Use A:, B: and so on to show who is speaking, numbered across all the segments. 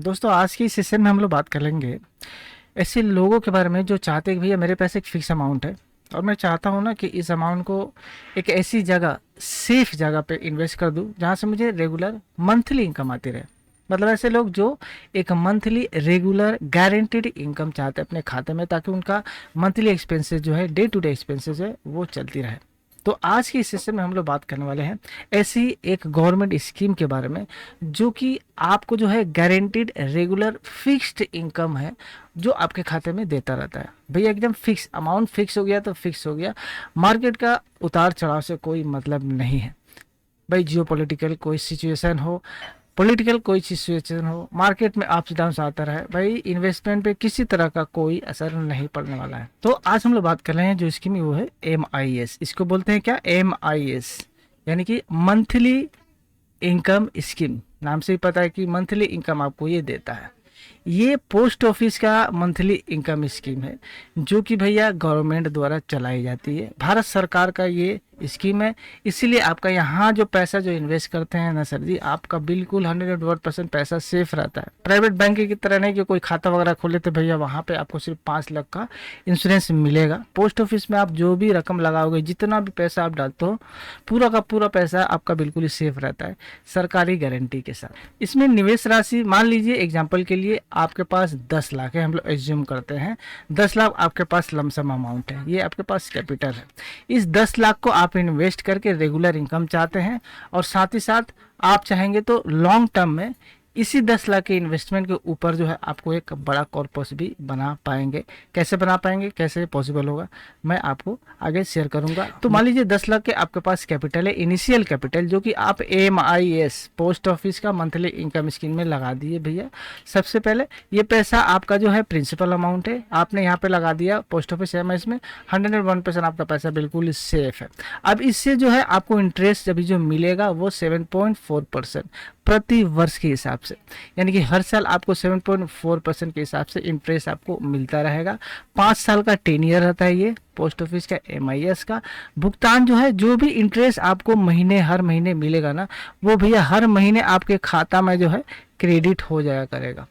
A: दोस्तों आज की इस सेशन में हम लोग बात करेंगे ऐसे लोगों के बारे में जो चाहते हैं कि भैया मेरे पास एक फिक्स अमाउंट है और मैं चाहता हूँ ना कि इस अमाउंट को एक ऐसी जगह सेफ जगह पे इन्वेस्ट कर दूँ जहाँ से मुझे रेगुलर मंथली इनकम आती रहे। मतलब ऐसे लोग जो एक मंथली रेगुलर गारंटीड इनकम चाहते हैं अपने खाते में, ताकि उनका मंथली एक्सपेंसेस जो है, डे टू डे एक्सपेंसेस है, वो चलती रहे। तो आज की इस सेशन में हम लोग बात करने वाले हैं ऐसी एक गवर्नमेंट स्कीम के बारे में जो कि आपको जो है गारंटीड रेगुलर फिक्स्ड इनकम है, जो आपके खाते में देता रहता है। भैया एकदम फिक्स अमाउंट, फिक्स हो गया तो फिक्स हो गया। मार्केट का उतार चढ़ाव से कोई मतलब नहीं है। भाई जियो पॉलिटिकल कोई सिचुएशन हो, पॉलिटिकल कोई सिचुएशन हो, मार्केट में अप्स डाउन आता रहे, भाई इन्वेस्टमेंट पे किसी तरह का कोई असर नहीं पड़ने वाला है। तो आज हम लोग बात कर रहे हैं जो स्कीम है वो है MIS। इसको बोलते हैं क्या, MIS यानी कि मंथली इनकम स्कीम। नाम से ही पता है कि मंथली इनकम आपको ये देता है। ये पोस्ट ऑफिस का मंथली इनकम स्कीम है जो कि भैया गवर्नमेंट द्वारा चलाई जाती है, भारत सरकार का ये स्कीम है। इसीलिए आपका यहाँ जो पैसा जो इन्वेस्ट करते हैं ना सर जी, आपका बिल्कुल 100% पैसा सेफ रहता है। प्राइवेट बैंक की तरह नहीं कि कोई खाता वगैरह खोले तो भैया वहाँ पे आपको सिर्फ 5 लाख का इंश्योरेंस मिलेगा। पोस्ट ऑफिस में आप जो भी रकम लगाओगे, जितना भी पैसा आप डालते हो, पूरा का पूरा पैसा आपका बिल्कुल ही सेफ रहता है सरकारी गारंटी के साथ। इसमें निवेश राशि मान लीजिए एग्जाम्पल के लिए आपके पास 10 लाख है, हम लोग एज्यूम करते हैं 10 लाख आपके पास लमसम अमाउंट है, ये आपके पास कैपिटल है। इस 10 लाख को आप इन्वेस्ट करके रेगुलर इनकम चाहते हैं और साथ ही साथ आप चाहेंगे तो लॉन्ग टर्म में इसी 10 लाख के इन्वेस्टमेंट के ऊपर जो है आपको एक बड़ा कॉर्पस भी बना पाएंगे। कैसे बना पाएंगे, कैसे पॉसिबल होगा, मैं आपको आगे शेयर करूंगा। तो मान लीजिए 10 लाख के आपके पास कैपिटल है, इनिशियल कैपिटल, जो कि आप MIS पोस्ट ऑफिस का मंथली इनकम स्कीम में लगा दिए। भैया सबसे पहले ये पैसा आपका जो है प्रिंसिपल अमाउंट है, आपने यहाँ पे लगा दिया पोस्ट ऑफिस MIS में। 101% आपका पैसा बिल्कुल सेफ है। अब इससे जो है आपको इंटरेस्ट अभी जो मिलेगा वो 7.4% प्रति वर्ष के हिसाब से, यानी कि हर साल आपको 7.4% के हिसाब से इंटरेस्ट आपको मिलता रहेगा। 5 साल का टेनियर रहता है ये पोस्ट ऑफिस का MIS का। भुगतान जो है, जो भी इंटरेस्ट आपको हर महीने मिलेगा ना, वो भैया हर महीने आपके खाता में जो है क्रेडिट हो जाया करेगा।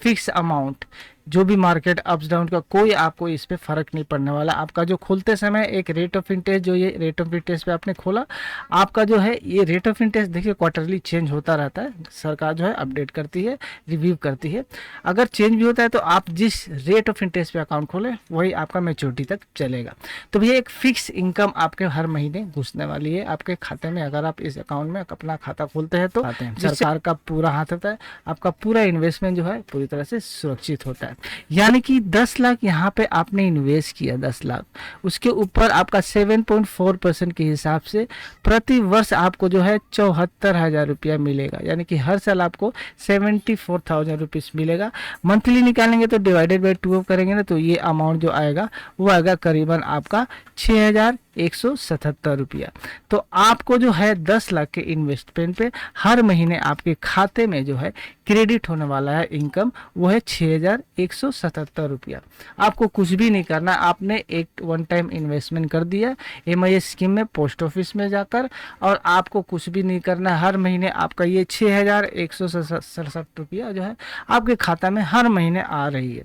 A: फिक्स अमाउंट, जो भी मार्केट अप्स डाउन का कोई आपको इस पे फर्क नहीं पड़ने वाला। आपका जो खोलते समय एक रेट ऑफ इंटरेस्ट, जो ये रेट ऑफ इंटरेस्ट पे आपने खोला, आपका जो है ये रेट ऑफ इंटरेस्ट देखिए क्वार्टरली चेंज होता रहता है, सरकार जो है अपडेट करती है, रिव्यू करती है। अगर चेंज भी होता है तो आप जिस रेट ऑफ इंटरेस्ट पे अकाउंट खोले वही आपका मैच्योरिटी तक चलेगा। तो भैया एक फिक्स इनकम आपके हर महीने घुसने वाली है आपके खाते में, अगर आप इस अकाउंट में अपना खाता खोलते हैं तो। सरकार का पूरा हाथ होता है, आपका पूरा इन्वेस्टमेंट जो है पूरी तरह से सुरक्षित होता है। यानी कि 10 लाख यहाँ पे आपने इन्वेस्ट किया, 10 लाख, उसके ऊपर आपका 7.4% के हिसाब से प्रति वर्ष आपको जो है 74,000 रुपया मिलेगा। यानी कि हर साल आपको 74,000 रुपीज़ मिलेगा। मंथली निकालेंगे तो डिवाइडेड बाई 2 करेंगे ना, तो ये अमाउंट जो आएगा वो आएगा करीबन आपका 6,177 रुपया। तो आपको जो है 10 लाख के इन्वेस्टमेंट पे हर महीने आपके खाते में जो है क्रेडिट होने वाला है इनकम, वो है 6,177 रुपया। आपको कुछ भी नहीं करना, आपने एक वन टाइम इन्वेस्टमेंट कर दिया MIS स्कीम में पोस्ट ऑफिस में जाकर, और आपको कुछ भी नहीं करना। हर महीने आपका ये 6,167 रुपया जो है आपके खाता में हर महीने आ रही है।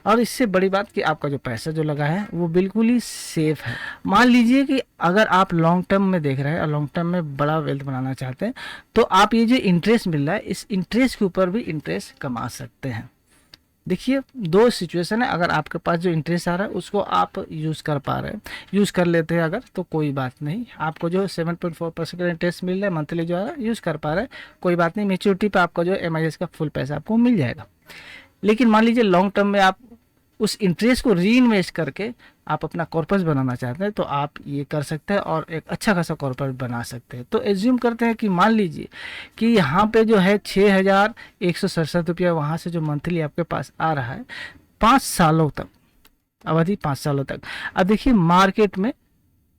A: और इससे बड़ी बात कि आपका जो पैसा जो लगा है वो बिल्कुल ही सेफ है। मान लीजिए कि अगर आप लॉन्ग टर्म में देख रहे हैं और लॉन्ग टर्म में बड़ा वेल्थ बनाना चाहते हैं, तो आप ये जो इंटरेस्ट मिल रहा है, इस इंटरेस्ट के ऊपर भी इंटरेस्ट कमा सकते हैं। देखिए दो सिचुएशन है, अगर आपके पास जो इंटरेस्ट आ रहा है उसको आप यूज़ कर पा रहे हैं, यूज़ कर लेते हैं अगर, तो कोई बात नहीं। आपको जो 7.4% का इंटरेस्ट मिल रहा है मंथली जो आ रहा है, यूज़ कर पा रहे हैं, कोई बात नहीं। मेच्योरिटी पे आपका जो MIS का फुल पैसा आपको मिल जाएगा। लेकिन मान लीजिए लॉन्ग टर्म में आप उस इंटरेस्ट को री इन्वेस्ट करके आप अपना कॉर्पस बनाना चाहते हैं, तो आप ये कर सकते हैं और एक अच्छा खासा कॉर्पस बना सकते हैं। तो एज्यूम करते हैं कि मान लीजिए कि यहाँ पे जो है 6,167 रुपया वहाँ से जो मंथली आपके पास आ रहा है 5 सालों तक, अवधि 5 सालों तक। अब देखिए मार्केट में,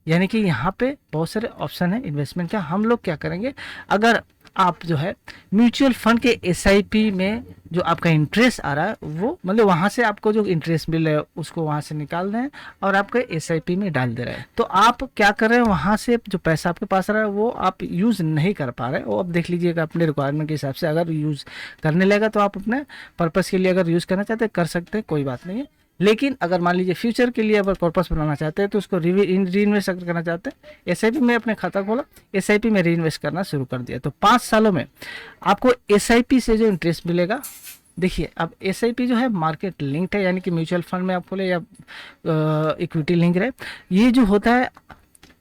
A: यानी कि यहाँ पे बहुत सारे ऑप्शन है इन्वेस्टमेंट का। हम लोग क्या करेंगे, अगर आप जो है म्यूचुअल फंड के SIP में जो आपका इंटरेस्ट आ रहा है वो मतलब वहाँ से आपको जो इंटरेस्ट मिल रहा है उसको वहाँ से निकाल रहे हैं और आपके एसआईपी में डाल दे रहे हैं। तो आप क्या कर रहे हैं, वहाँ से जो पैसा आपके पास आ रहा है वो आप यूज़ नहीं कर पा रहे हैं। वो अब देख लीजिएगा अपने रिक्वायरमेंट के हिसाब से, अगर यूज़ करने लगा तो आप अपने पर्पज़ के लिए अगर यूज़ करना चाहते हैं कर सकते हैं, कोई बात नहीं है। लेकिन अगर मान लीजिए फ्यूचर के लिए अगर कॉर्पस बनाना चाहते हैं तो उसको री इन्वेस्ट अगर करना चाहते हैं, एसआईपी में अपने खाता खोला, एसआईपी में री इन्वेस्ट करना शुरू कर दिया, तो 5 सालों में आपको एसआईपी से जो इंटरेस्ट मिलेगा, देखिए अब एसआईपी जो है मार्केट लिंक्ड है, यानी कि म्यूचुअल फंड में आप खोले या इक्विटी लिंक रहे, ये जो होता है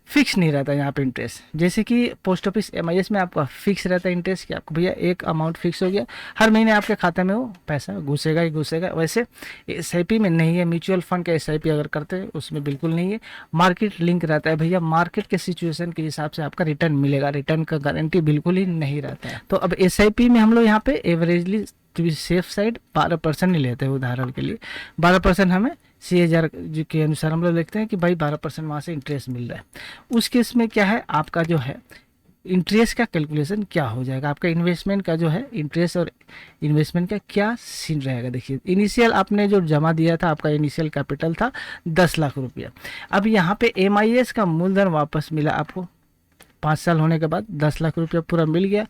A: फिक्स नहीं रहता यहाँ पे इंटरेस्ट। जैसे कि पोस्ट ऑफिस एमआईएस में आपका फिक्स रहता है इंटरेस्ट कि आपको भैया एक अमाउंट फिक्स हो गया, हर महीने आपके खाते में वो पैसा घुसेगा ही घुसेगा। वैसे एसआईपी में नहीं है, म्यूचुअल फंड का एसआईपी अगर करते हैं उसमें बिल्कुल नहीं है, मार्केट लिंक रहता है भैया, मार्केट के सिचुएशन के हिसाब से आपका रिटर्न मिलेगा, रिटर्न का गारंटी बिल्कुल ही नहीं रहता है। तो अब एसआईपी में हम लोग यहाँ पे averagely to be safe side 12% ही लेते हैं। उदाहरण के लिए 12% हमें CAGR के अनुसार हम लोग देखते हैं कि भाई 12% वहाँ से इंटरेस्ट मिल रहा है। उस केस में क्या है, आपका जो है इंटरेस्ट का कैलकुलेशन क्या हो जाएगा, आपका इन्वेस्टमेंट का जो है इंटरेस्ट और इन्वेस्टमेंट का क्या सीन रहेगा। देखिए इनिशियल आपने जो जमा दिया था, आपका इनिशियल कैपिटल था 10 लाख रुपया। अब यहाँ पे MIS का मूलधन वापस मिला आपको 5 साल होने के बाद 10 लाख रुपया पूरा मिल गया।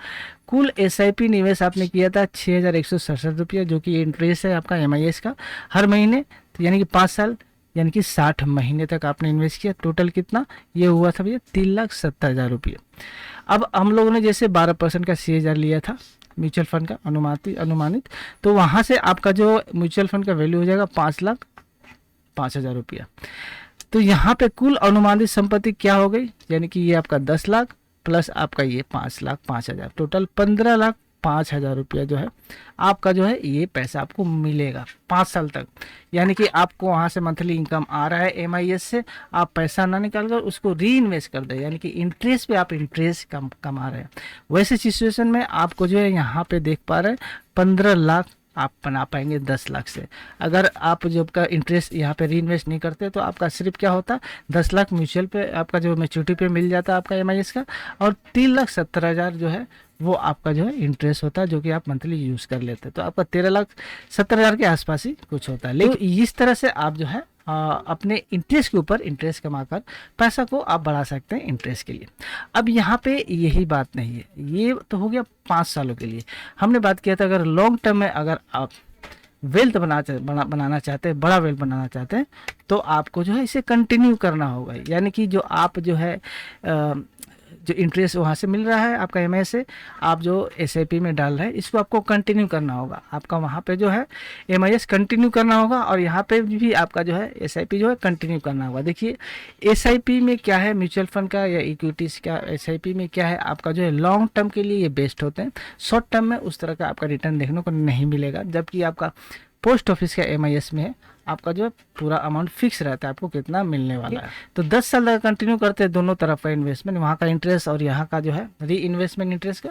A: कुल एसआईपी निवेश आपने किया था 6,167 रुपया, जो कि इंटरेस्ट है आपका MIS का हर महीने, तो यानी कि 5 साल यानी कि 60 महीने तक आपने इन्वेस्ट किया। टोटल कितना ये हुआ था भैया, 3,70,000 रुपये। अब हम लोगों ने जैसे 12% का CAGR लिया था म्यूचुअल फंड का अनुमानित, तो वहाँ से आपका जो म्यूचुअल फंड का वैल्यू हो जाएगा 5,05,000 रुपया। तो यहाँ पे कुल अनुमानित संपत्ति क्या हो गई, यानी कि ये आपका 10 लाख प्लस आपका ये 5,05,000, टोटल 15,05,000 रुपया जो है आपका जो है ये पैसा आपको मिलेगा 5 साल तक। यानी कि आपको वहाँ से मंथली इनकम आ रहा है MIS से, आप पैसा ना निकाल कर उसको री इन्वेस्ट कर दें, यानी कि इंटरेस्ट पे आप इंटरेस्ट कमा रहे हैं। वैसे सिचुएशन में आपको जो है यहाँ पे देख पा रहे हैं 15 लाख आप बना पाएंगे 10 लाख से। अगर आप जब का इंटरेस्ट यहाँ पे री इन्वेस्ट नहीं करते तो आपका सिर्फ क्या होता, 10 लाख म्यूचुअल पे आपका जो मैच्योरिटी पे मिल जाता है आपका MIS का, और 3,70,000 जो है वो आपका जो है इंटरेस्ट होता है, जो कि आप मंथली यूज़ कर लेते हैं। तो आपका 13,70,000 के आसपास ही कुछ होता है। लेकिन इस तरह से आप जो है अपने इंटरेस्ट के ऊपर इंटरेस्ट कमाकर पैसा को आप बढ़ा सकते हैं इंटरेस्ट के लिए। अब यहाँ पे यही बात नहीं है, ये तो हो गया 5 सालों के लिए। हमने बात किया था अगर लॉन्ग टर्म में अगर आप वेल्थ बनाना चाहते हैं, बड़ा वेल्थ बनाना चाहते हैं, तो आपको जो है इसे कंटिन्यू करना होगा। यानी कि जो आप जो है जो इंटरेस्ट वहाँ से मिल रहा है आपका MIS से, आप जो SIP में डाल रहे हैं इसको आपको कंटिन्यू करना होगा। आपका वहाँ पे जो है MIS कंटिन्यू करना होगा और यहाँ पे भी आपका जो है SIP जो है कंटिन्यू करना होगा। देखिए SIP में क्या है, म्यूचुअल फंड का या इक्विटीज़ का SIP में क्या है, आपका जो है लॉन्ग टर्म के लिए ये बेस्ट होते हैं। शॉर्ट टर्म में उस तरह का आपका रिटर्न देखने को नहीं मिलेगा, जबकि आपका पोस्ट ऑफिस का MIS में है आपका जो पूरा अमाउंट फिक्स रहता है आपको कितना मिलने वाला है। तो 10 साल तक कंटिन्यू करते हैं दोनों तरफ का इन्वेस्टमेंट, वहाँ का इंटरेस्ट और यहाँ का जो है री इन्वेस्टमेंट इंटरेस्ट का,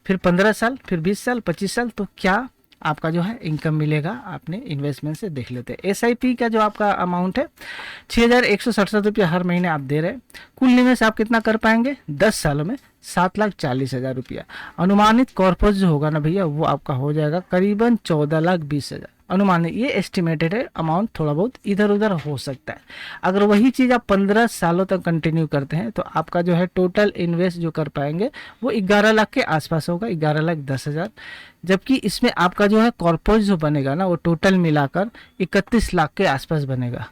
A: फिर 15 साल, फिर 20 साल, 25 साल, तो क्या आपका जो है इनकम मिलेगा आपने इन्वेस्टमेंट से देख लेते हैं। SIP का जो आपका अमाउंट है 6,167 रुपया हर महीने आप दे रहे हैं। कुल निवेश आप कितना कर पाएंगे 10 सालों में, 7,40,000 रुपया। अनुमानित कॉर्पस जो होगा ना भैया वो आपका हो जाएगा करीबन 14,20,000। अनुमानित, ये एस्टिमेटेड है, अमाउंट थोड़ा बहुत इधर उधर हो सकता है। अगर वही चीज़ आप 15 सालों तक कंटिन्यू करते हैं तो आपका जो है टोटल इन्वेस्ट जो कर पाएंगे वो 11 लाख के आसपास होगा, 11,10,000। जबकि इसमें आपका जो है कॉर्पस जो बनेगा ना वो टोटल मिलाकर 31 लाख के आसपास बनेगा।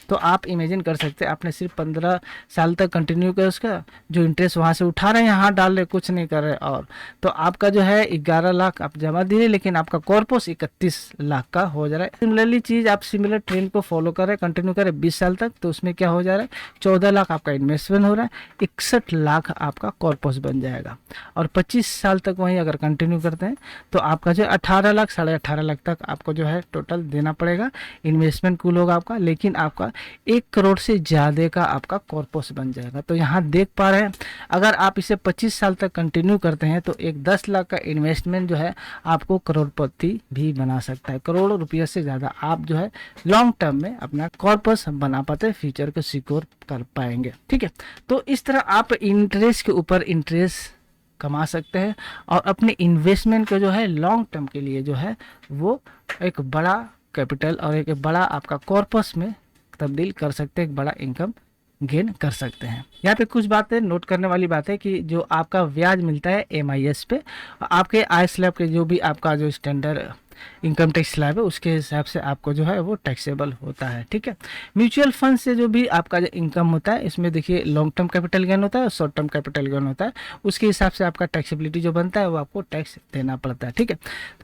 A: तो आप इमेजिन कर सकते हैं आपने सिर्फ 15 साल तक कंटिन्यू किया, उसका जो इंटरेस्ट वहाँ से उठा रहे हैं यहाँ डाल रहे कुछ नहीं कर रहे, और तो आपका जो है 11 लाख आप जमा दिए लेकिन आपका कॉर्पस 31 लाख का हो जा रहा है। सिमिलरली चीज़ आप सिमिलर ट्रेंड को फॉलो कर रहे हैं, कंटिन्यू करें 20 साल तक, तो उसमें क्या हो जा रहा है 14 लाख आपका इन्वेस्टमेंट हो रहा है, 61 लाख आपका कॉर्पस बन जाएगा। और 25 साल तक वहीं अगर कंटिन्यू करते हैं तो आपका जो 18 लाख 18.5 लाख तक आपको जो है टोटल देना पड़ेगा, इन्वेस्टमेंट कुल होगा आपका, लेकिन आपका 1 करोड़ से ज़्यादा का आपका कॉर्पस बन जाएगा। तो यहाँ देख पा रहे हैं अगर आप इसे 25 साल तक कंटिन्यू करते हैं तो एक 10 लाख का इन्वेस्टमेंट जो है आपको करोड़पति भी बना सकता है। करोड़ रुपये से ज़्यादा आप जो है लॉन्ग टर्म में अपना कॉर्पस बना पाते, फ्यूचर को सिक्योर कर पाएंगे। ठीक है, तो इस तरह आप इंटरेस्ट के ऊपर इंटरेस्ट कमा सकते हैं और अपने इन्वेस्टमेंट को जो है लॉन्ग टर्म के लिए जो है वो एक बड़ा कैपिटल और एक बड़ा आपका कॉर्पस में तब्दील कर सकते हैं, एक बड़ा इनकम गेन कर सकते हैं। यहाँ पे कुछ बातें नोट करने वाली बात है कि जो आपका ब्याज मिलता है एमआईएस पे, आपके आय स्लैब के जो भी आपका जो स्टैंडर्ड इनकम टैक्स स्लैब है उसके हिसाब से आपको जो है वो टैक्सेबल होता है। ठीक है, म्यूचुअल फंड से जो भी आपका जो इनकम होता है इसमें देखिए लॉन्ग टर्म कैपिटल गेन होता है और शॉर्ट टर्म कैपिटल गेन होता है, उसके हिसाब से आपका टैक्सेबिलिटी जो बनता है वो आपको टैक्स देना पड़ता है। ठीक है,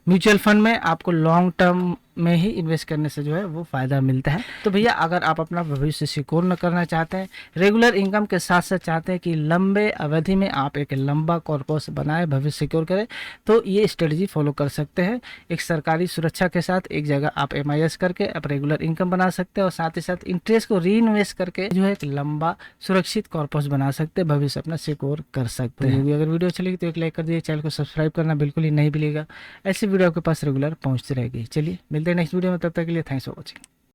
A: म्यूचुअल फंड में आपको लॉन्ग टर्म में ही इन्वेस्ट करने से जो है वो फ़ायदा मिलता है। तो भैया अगर आप अपना भविष्य सिक्योर न करना चाहते हैं, रेगुलर इनकम के साथ साथ चाहते हैं कि लंबे अवधि में आप एक लंबा कॉर्पस बनाए, भविष्य सिक्योर करें, तो ये स्ट्रेटजी फॉलो कर सकते हैं। एक सरकारी सुरक्षा के साथ एक जगह आप एमआईएस करके आप रेगुलर इनकम बना सकते हैं और साथ ही साथ इंटरेस्ट को री इन्वेस्ट करके जो है एक लंबा सुरक्षित कॉर्पस बना सकते हैं, भविष्य अपना सिक्योर कर सकते हैं। अगर वीडियो चलेगी तो एक लाइक कर दीजिए, चैनल को सब्सक्राइब करना बिल्कुल ही नहीं भूलिएगा, ऐसी वीडियो आपके पास रेगुलर पहुंचती रहेगी। चलिए मिलते हैं नेक्स्ट वीडियो में, तब तक के लिए थैंक्स फॉर वॉचिंग।